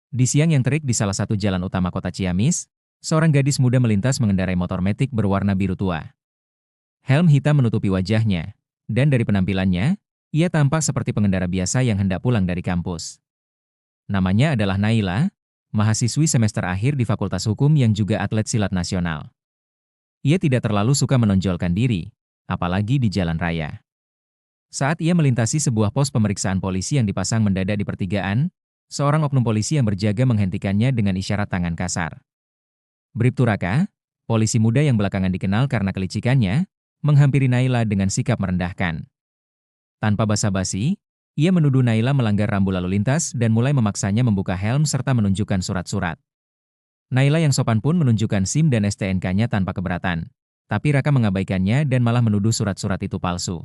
Di siang yang terik di salah satu jalan utama kota Ciamis, seorang gadis muda melintas mengendarai motor metik berwarna biru tua. Helm hitam menutupi wajahnya, dan dari penampilannya, ia tampak seperti pengendara biasa yang hendak pulang dari kampus. Namanya adalah Naila, mahasiswi semester akhir di Fakultas Hukum yang juga atlet silat nasional. Ia tidak terlalu suka menonjolkan diri, apalagi di jalan raya. Saat ia melintasi sebuah pos pemeriksaan polisi yang dipasang mendadak di pertigaan, seorang oknum polisi yang berjaga menghentikannya dengan isyarat tangan kasar. Bribtu Raka, polisi muda yang belakangan dikenal karena kelicikannya, menghampiri Naila dengan sikap merendahkan. Tanpa basa-basi, ia menuduh Naila melanggar rambu lalu lintas dan mulai memaksanya membuka helm serta menunjukkan surat-surat. Naila yang sopan pun menunjukkan SIM dan STNK-nya tanpa keberatan. Tapi Raka mengabaikannya dan malah menuduh surat-surat itu palsu.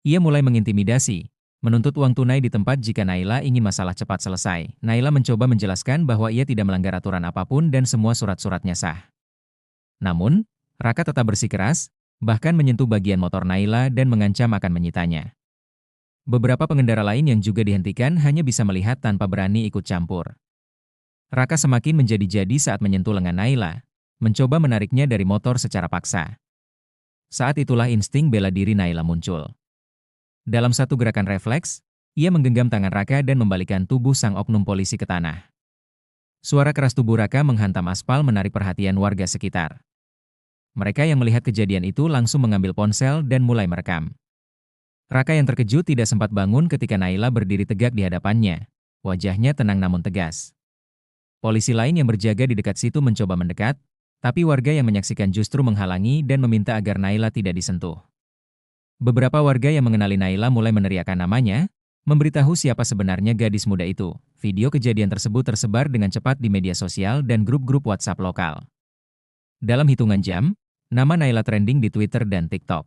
Ia mulai mengintimidasi, menuntut uang tunai di tempat jika Naila ingin masalah cepat selesai. Naila mencoba menjelaskan bahwa ia tidak melanggar aturan apapun dan semua surat-suratnya sah. Namun, Raka tetap bersikeras, bahkan menyentuh bagian motor Naila dan mengancam akan menyitanya. Beberapa pengendara lain yang juga dihentikan hanya bisa melihat tanpa berani ikut campur. Raka semakin menjadi-jadi saat menyentuh lengan Naila, mencoba menariknya dari motor secara paksa. Saat itulah insting bela diri Naila muncul. Dalam satu gerakan refleks, ia menggenggam tangan Raka dan membalikkan tubuh sang oknum polisi ke tanah. Suara keras tubuh Raka menghantam aspal menarik perhatian warga sekitar. Mereka yang melihat kejadian itu langsung mengambil ponsel dan mulai merekam. Raka yang terkejut tidak sempat bangun ketika Naila berdiri tegak di hadapannya. Wajahnya tenang namun tegas. Polisi lain yang berjaga di dekat situ mencoba mendekat, tapi warga yang menyaksikan justru menghalangi dan meminta agar Naila tidak disentuh. Beberapa warga yang mengenali Naila mulai meneriakkan namanya, memberitahu siapa sebenarnya gadis muda itu. Video kejadian tersebut tersebar dengan cepat di media sosial dan grup-grup WhatsApp lokal. Dalam hitungan jam, nama Naila trending di Twitter dan TikTok.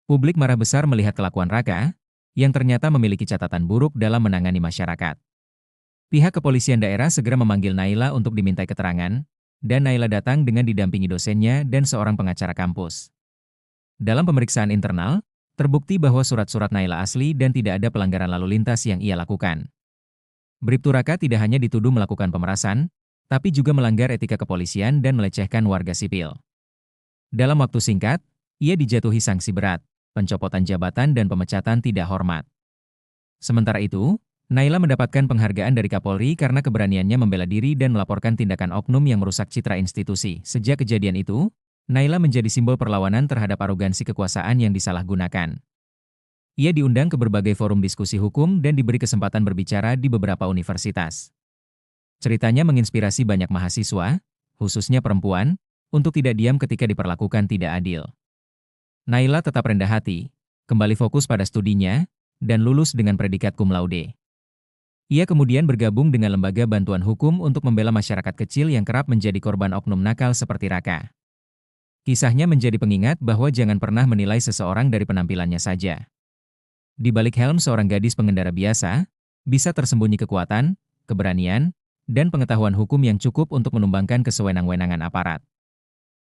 Publik marah besar melihat kelakuan Raka, yang ternyata memiliki catatan buruk dalam menangani masyarakat. Pihak kepolisian daerah segera memanggil Naila untuk dimintai keterangan, dan Naila datang dengan didampingi dosennya dan seorang pengacara kampus. Dalam pemeriksaan internal, terbukti bahwa surat-surat Naila asli dan tidak ada pelanggaran lalu lintas yang ia lakukan. Bribtu Raka tidak hanya dituduh melakukan pemerasan, tapi juga melanggar etika kepolisian dan melecehkan warga sipil. Dalam waktu singkat, ia dijatuhi sanksi berat, pencopotan jabatan dan pemecatan tidak hormat. Sementara itu, Naila mendapatkan penghargaan dari Kapolri karena keberaniannya membela diri dan melaporkan tindakan oknum yang merusak citra institusi. Sejak kejadian itu, Naila menjadi simbol perlawanan terhadap arogansi kekuasaan yang disalahgunakan. Ia diundang ke berbagai forum diskusi hukum dan diberi kesempatan berbicara di beberapa universitas. Ceritanya menginspirasi banyak mahasiswa, khususnya perempuan, untuk tidak diam ketika diperlakukan tidak adil. Naila tetap rendah hati, kembali fokus pada studinya, dan lulus dengan predikat cum laude. Ia kemudian bergabung dengan lembaga bantuan hukum untuk membela masyarakat kecil yang kerap menjadi korban oknum nakal seperti Raka. Kisahnya menjadi pengingat bahwa jangan pernah menilai seseorang dari penampilannya saja. Di balik helm seorang gadis pengendara biasa, bisa tersembunyi kekuatan, keberanian, dan pengetahuan hukum yang cukup untuk menumbangkan kesewenang-wenangan aparat.